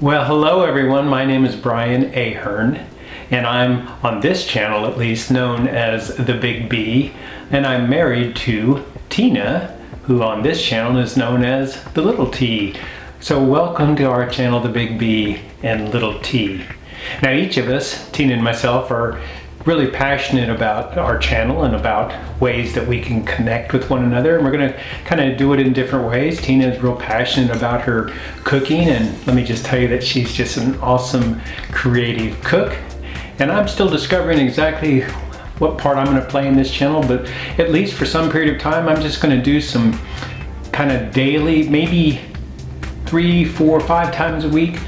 Well, hello everyone. My name is Brian Ahern, and I'm on this channel at least known as The Big B, and I'm married to Tina, who on this channel is known as The Little T. So welcome to our channel, The Big B and Little T. Now each of us, Tina and myself, are really passionate about our channel and about ways that we can connect with one another, and we're going to kind of do it in different ways. Tina is real passionate about her cooking, and let me just tell you that she's just an awesome creative cook, and I'm still discovering exactly what part I'm going to play in this channel, but at least for some period of time I'm just going to do some kind of daily, maybe 3, 4, 5 times a week,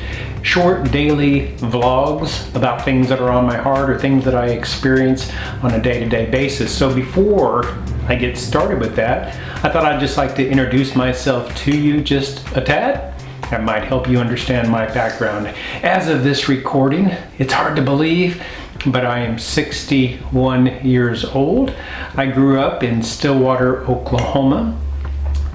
short daily vlogs about things that are on my heart or things that I experience on a day-to-day basis. So before I get started with that, I thought I'd just like to introduce myself to you just a tad. That might help you understand my background. As of this recording, it's hard to believe, but I am 61 years old. I grew up in Stillwater, Oklahoma.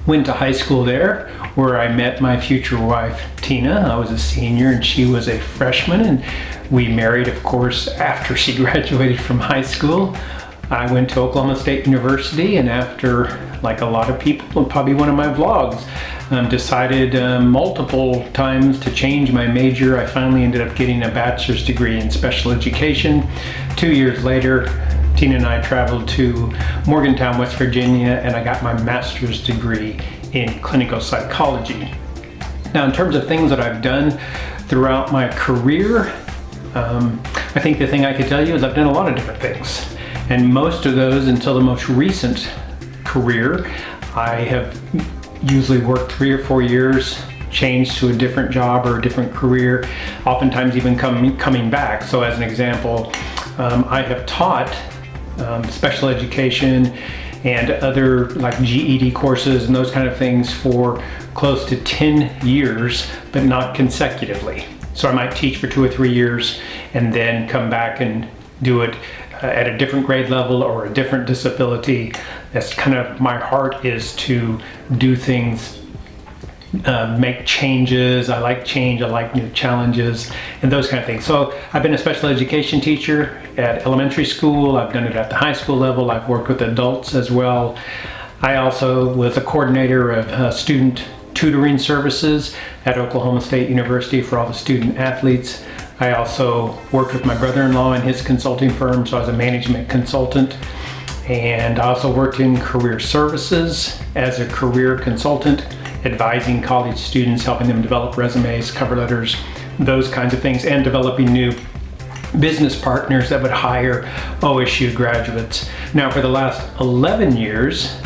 Went to high school there, where I met my future wife, Tina. I was a senior and she was a freshman, and we married, of course, after she graduated from high school. I went to Oklahoma State University, and after, like a lot of people, and probably one of my vlogs, decided multiple times to change my major. I finally ended up getting a bachelor's degree in special education. 2 years later, Tina and I traveled to Morgantown, West Virginia, and I got my master's degree in clinical psychology. Now, in terms of things that I've done throughout my career, I think the thing I could tell you is I've done a lot of different things. And most of those, until the most recent career, I have usually worked 3 or 4 years, changed to a different job or a different career, oftentimes even coming back. So as an example, I have taught special education and other like GED courses and those kind of things for close to 10 years, but not consecutively. So I might teach for 2 or 3 years and then come back and do it at a different grade level or a different disability. That's kind of my heart, is to do things, make changes. I like change, I like new challenges and those kind of things. So I've been a special education teacher at elementary school. I've done it at the high school level. I've worked with adults as well. I also was a coordinator of student tutoring services at Oklahoma State University for all the student athletes. I also worked with my brother-in-law in his consulting firm, so I was a management consultant. And I also worked in career services as a career consultant, advising college students, helping them develop resumes, cover letters, those kinds of things, and developing new business partners that would hire OSU graduates. Now, for the last 11 years,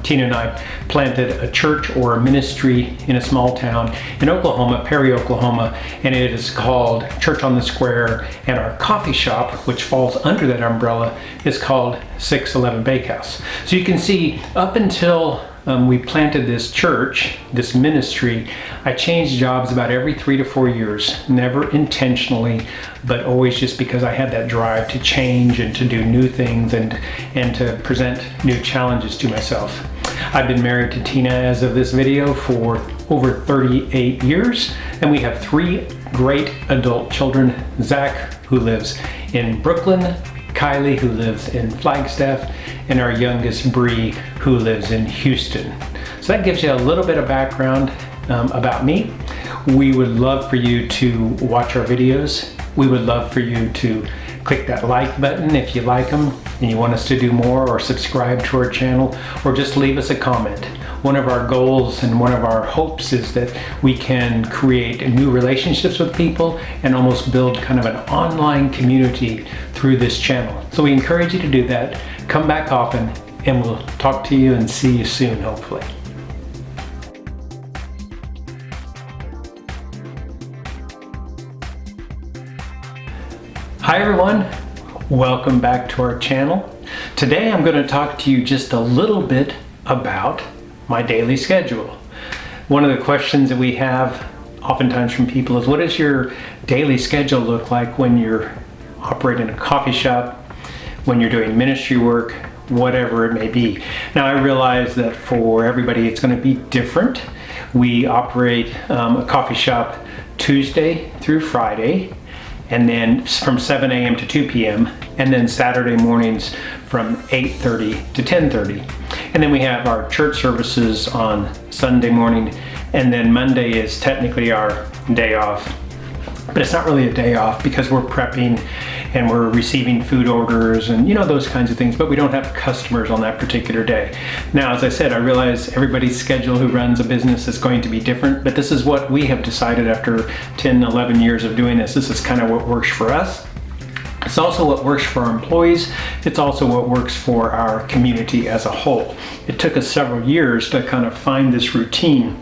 Tina and I planted a church or a ministry in a small town in Oklahoma, Perry, Oklahoma, and it is called Church on the Square, and our coffee shop, which falls under that umbrella, is called 611 Bakehouse. So you can see, up until we planted this church, this ministry, I changed jobs about every 3 to 4 years, never intentionally, but always just because I had that drive to change and to do new things and to present new challenges to myself. I've been married to Tina as of this video for over 38 years, and we have 3 great adult children: Zach, who lives in Brooklyn, Kylie, who lives in Flagstaff, and our youngest, Bree, who lives in Houston. So that gives you a little bit of background about me. We would love for you to watch our videos. We would love for you to click that like button if you like them and you want us to do more, or subscribe to our channel, or just leave us a comment. One of our goals and one of our hopes is that we can create new relationships with people and almost build kind of an online community through this channel. So we encourage you to do that. Come back often, and we'll talk to you and see you soon, hopefully. Hi everyone, welcome back to our channel. Today I'm going to talk to you just a little bit about my daily schedule. One of the questions that we have oftentimes from people is, what does your daily schedule look like when you're operating a coffee shop, when you're doing ministry work, whatever it may be? Now, I realize that for everybody it's going to be different. We operate a coffee shop Tuesday through Friday, and then from 7 a.m. to 2 p.m., and then Saturday mornings from 8:30 to 10:30. And then we have our church services on Sunday morning, and then Monday is technically our day off. But it's not really a day off because we're prepping and we're receiving food orders and those kinds of things, but we don't have customers on that particular day. Now, as I said, I realize everybody's schedule who runs a business is going to be different, but this is what we have decided after 10, 11 years of doing this. This is kind of what works for us. It's also what works for our employees. It's also what works for our community as a whole. It took us several years to kind of find this routine.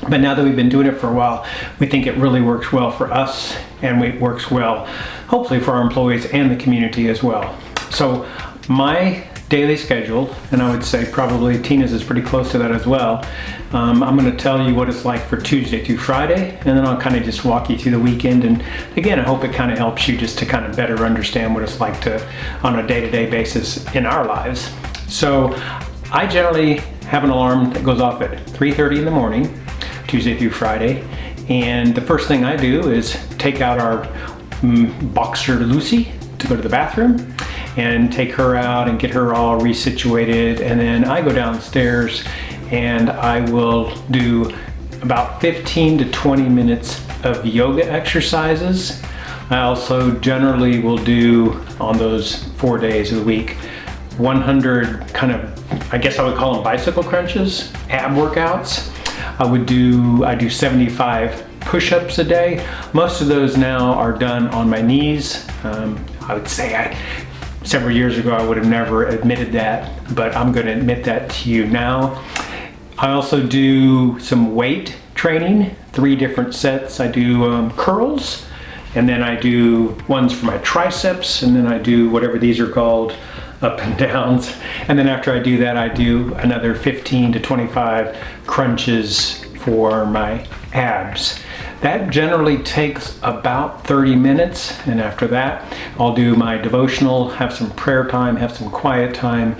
But now that we've been doing it for a while, we think it really works well for us, and it works well, hopefully, for our employees and the community as well. So my daily schedule, and I would say probably Tina's is pretty close to that as well. I'm going to tell you what it's like for Tuesday through Friday, and then I'll kind of just walk you through the weekend. And again, I hope it kind of helps you just to kind of better understand what it's like to on a day-to-day basis in our lives. So I generally have an alarm that goes off at 3:30 in the morning, Tuesday through Friday, and the first thing I do is take out our boxer Lucy to go to the bathroom and take her out and get her all resituated, and then I go downstairs and I will do about 15 to 20 minutes of yoga exercises. I also generally will do, on those 4 days of the week, 100 kind of, I guess I would call them bicycle crunches, ab workouts. I do 75 push-ups a day. Most of those now are done on my knees. I would say several years ago I would have never admitted that, but I'm going to admit that to you now. I also do some weight training, 3 different sets. I do curls, and then I do ones for my triceps, and then I do whatever these are called, up and downs. And then after I do that, I do another 15 to 25 crunches for my abs. That generally takes about 30 minutes. And after that, I'll do my devotional, have some prayer time, have some quiet time,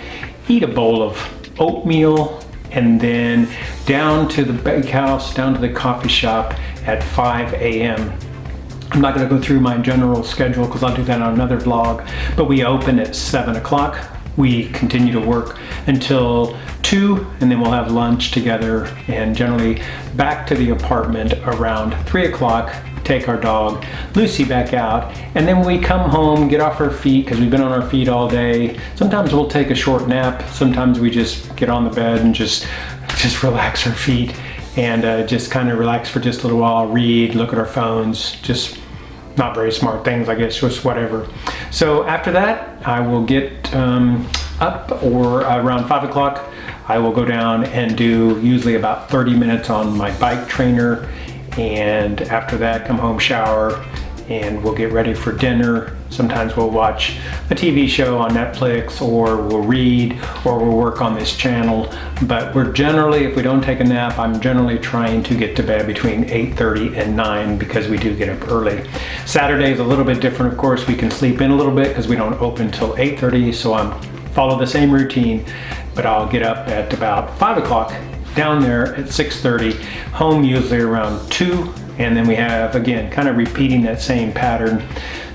eat a bowl of oatmeal, and then down to the bakehouse, down to the coffee shop at 5 a.m. I'm not going to go through my general schedule because I'll do that on another vlog, but we open at 7 o'clock. We continue to work until 2, and then we'll have lunch together, and generally back to the apartment around 3 o'clock, take our dog Lucy back out, and then we come home, get off our feet because we've been on our feet all day. Sometimes we'll take a short nap. Sometimes we just get on the bed and just relax our feet and just kind of relax for just a little while, read, look at our phones, just not very smart things, I guess, just whatever. So after that, I will get up, or around 5 o'clock, I will go down and do usually about 30 minutes on my bike trainer. And after that, come home, shower, and we'll get ready for dinner. Sometimes we'll watch a TV show on Netflix, or we'll read, or we'll work on this channel. But we're generally, if we don't take a nap, I'm generally trying to get to bed between 8:30 and 9 because we do get up early. Saturday is a little bit different, of course. We can sleep in a little bit because we don't open till 8:30, so I follow the same routine, but I'll get up at about 5 o'clock, down there at 6:30, home usually around 2, and then we have, again, kind of repeating that same pattern.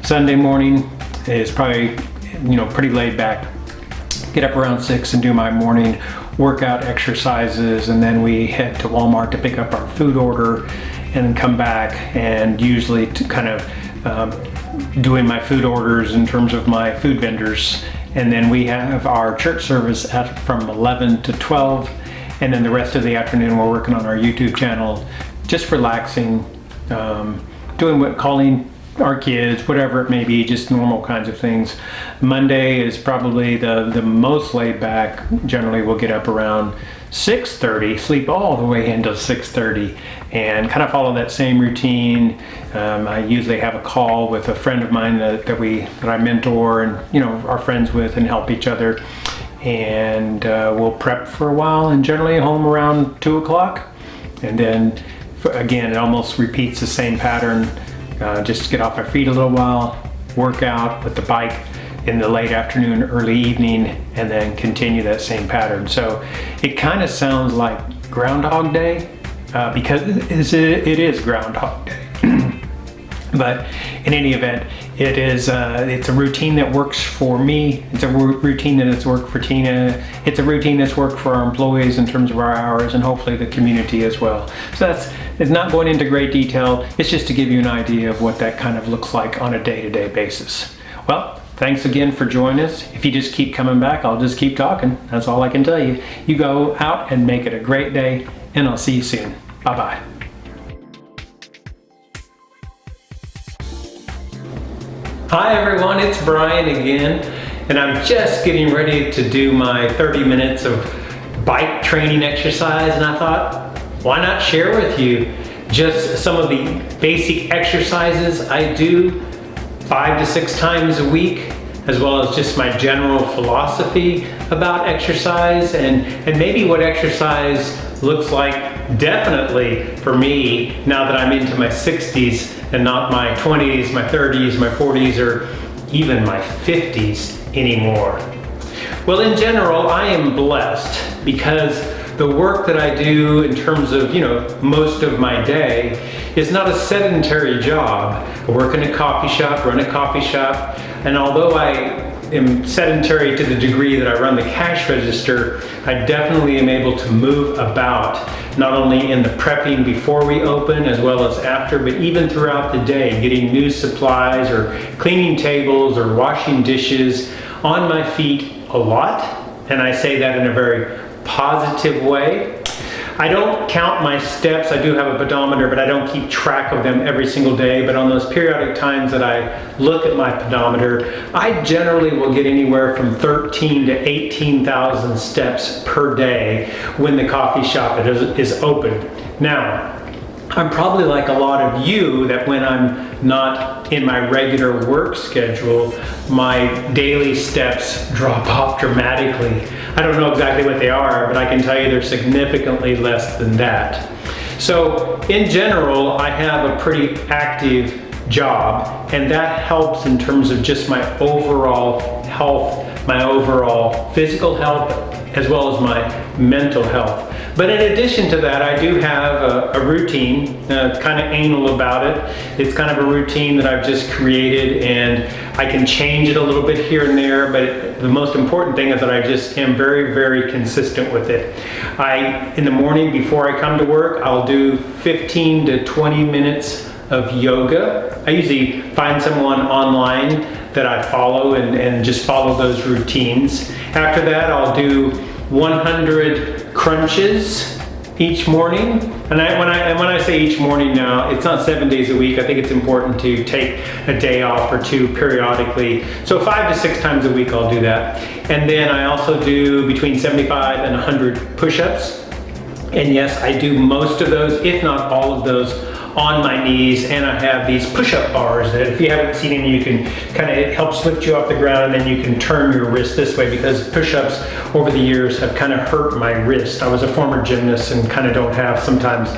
Sunday morning is probably, pretty laid back. Get up around 6 and do my morning workout exercises, and then we head to Walmart to pick up our food order, and then come back, and usually to kind of doing my food orders in terms of my food vendors. And then we have our church service from 11 to 12. And then the rest of the afternoon, we're working on our YouTube channel, just relaxing, calling our kids, whatever it may be, just normal kinds of things. Monday is probably the most laid back. Generally, we'll get up around 6:30, sleep all the way until 6:30, and kind of follow that same routine. I usually have a call with a friend of mine that I mentor and are friends with and help each other. And we'll prep for a while, and generally home around 2 o'clock. And then again, it almost repeats the same pattern. Just get off our feet a little while, work out with the bike in the late afternoon, early evening, and then continue that same pattern. So it kind of sounds like Groundhog Day because it is Groundhog Day. But in any event, it's a routine that works for me. It's a routine that has worked for Tina. It's a routine that's worked for our employees in terms of our hours, and hopefully the community as well. So it's not going into great detail. It's just to give you an idea of what that kind of looks like on a day-to-day basis. Well, thanks again for joining us. If you just keep coming back, I'll just keep talking. That's all I can tell you. You go out and make it a great day, and I'll see you soon. Bye-bye. Hi everyone, it's Brian again, and I'm just getting ready to do my 30 minutes of bike training exercise, and I thought, why not share with you just some of the basic exercises I do 5 to 6 times a week, as well as just my general philosophy about exercise and maybe what exercise looks like definitely for me now that I'm into my 60s and not my 20s, my 30s, my 40s, or even my 50s anymore. Well, in general, I am blessed because the work that I do in terms of, most of my day is not a sedentary job. I work in a coffee shop, run a coffee shop, and although I am sedentary to the degree that I run the cash register, I definitely am able to move about, not only in the prepping before we open as well as after, but even throughout the day, getting new supplies or cleaning tables or washing dishes on my feet a lot. And I say that in a very positive way. I don't count my steps. I do have a pedometer, but I don't keep track of them every single day. But on those periodic times that I look at my pedometer, I generally will get anywhere from 13 to 18,000 steps per day when the coffee shop is open. Now, I'm probably like a lot of you that when I'm not in my regular work schedule, my daily steps drop off dramatically. I don't know exactly what they are, but I can tell you they're significantly less than that. So in general, I have a pretty active job, and that helps in terms of just my overall health, my overall physical health, as well as my mental health. But in addition to that, I do have a routine, kind of anal about it. It's kind of a routine that I've just created, and I can change it a little bit here and there, but the most important thing is that I just am very, very consistent with it. In the morning before I come to work, I'll do 15 to 20 minutes of yoga. I usually find someone online that I follow and just follow those routines. After that, I'll do 100 crunches each morning. And when I say each morning now, it's not 7 days a week. I think it's important to take a day off or two periodically. So 5 to 6 times a week I'll do that. And then I also do between 75 and 100 push-ups. And yes, I do most of those, if not all of those, on my knees, and I have these push-up bars that if you haven't seen them, you can it helps lift you off the ground, and then you can turn your wrist this way, because push-ups over the years have kind of hurt my wrist. I was a former gymnast and kind of don't have sometimes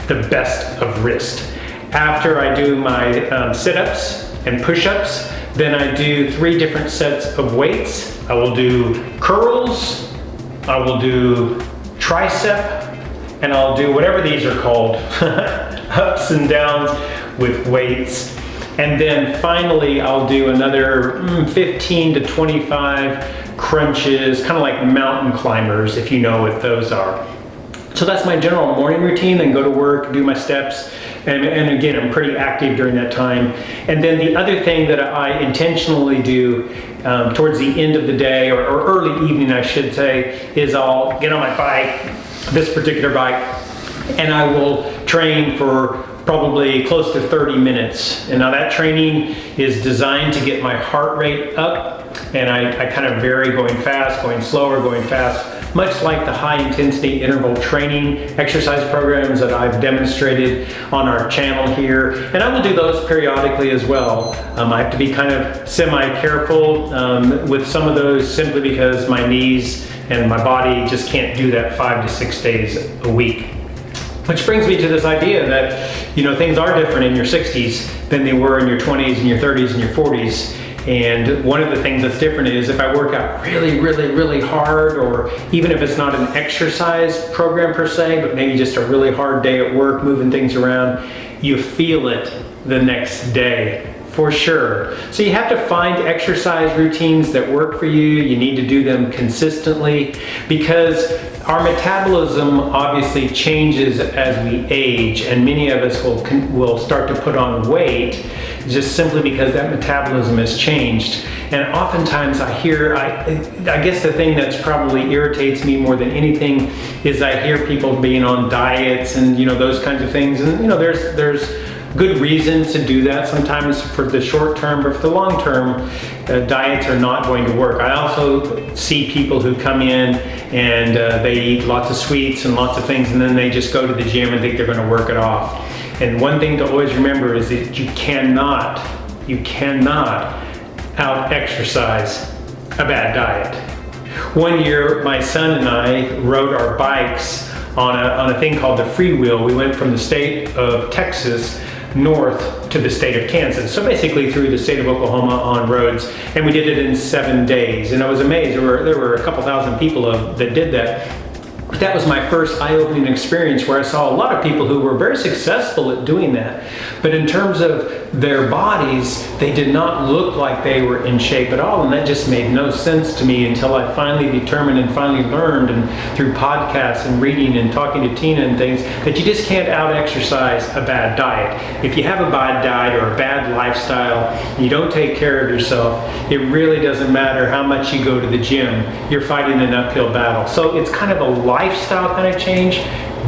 the best of wrist. After I do my sit-ups and push-ups, then I do 3 different sets of weights. I will do curls, I will do tricep, and I'll do whatever these are called, ups and downs with weights. And then finally, I'll do another 15 to 25 crunches, kind of like mountain climbers, if you know what those are. So that's my general morning routine, then go to work, do my steps, and again, I'm pretty active during that time. And then the other thing that I intentionally do towards the end of the day, or early evening I should say, is I'll get on my bike, this particular bike, and I will train for probably close to 30 minutes. And now that training is designed to get my heart rate up, and I kind of vary, going fast, going slower, going fast, much like the high intensity interval training exercise programs that I've demonstrated on our channel here. And I will do those periodically as well. I have to be kind of semi-careful with some of those, simply because my knees and my body just can't do that 5 to 6 days a week. Which brings me to this idea that, things are different in your 60s than they were in your 20s and your 30s and your 40s. And one of the things that's different is if I work out really, really, really hard, or even if it's not an exercise program per se, but maybe just a really hard day at work, moving things around, you feel it the next day. For sure. So you have to find exercise routines that work for you. You need to do them consistently, because our metabolism obviously changes as we age, and many of us will start to put on weight just simply because that metabolism has changed. And oftentimes I guess the thing that's probably irritates me more than anything is I hear people being on diets and those kinds of things, and there's good reasons to do that sometimes for the short term, but for the long term, diets are not going to work. I also see people who come in and they eat lots of sweets and lots of things, and then they just go to the gym and think they're going to work it off. And one thing to always remember is that you cannot out-exercise a bad diet. One year, my son and I rode our bikes on a thing called the freewheel. We went from the state of Texas north to the state of Kansas. So basically through the state of Oklahoma on roads, and we did it in 7 days. And I was amazed. There were a couple thousand people that did that. But that was my first eye-opening experience where I saw a lot of people who were very successful at doing that. But in terms of their bodies, they did not look like they were in shape at all. And that just made no sense to me until I finally determined and finally learned, and through podcasts and reading and talking to Tina and things, that you just can't out-exercise a bad diet. If you have a bad diet or a bad lifestyle, you don't take care of yourself, it really doesn't matter how much you go to the gym, you're fighting an uphill battle. So it's kind of a lifestyle kind of change,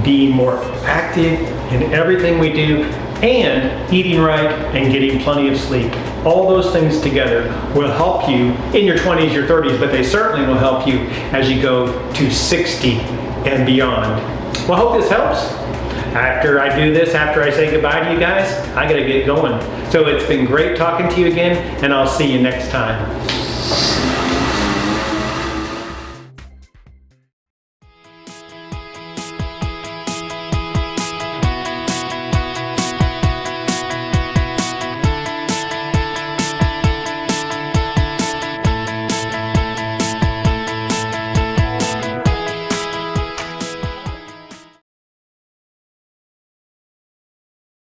being more active in everything we do, and eating right and getting plenty of sleep. All those things together will help you in your 20s, your 30s, but they certainly will help you as you go to 60 and beyond. Well, I hope this helps. After I do this, after I say goodbye to you guys, I gotta get going. So it's been great talking to you again, and I'll see you next time.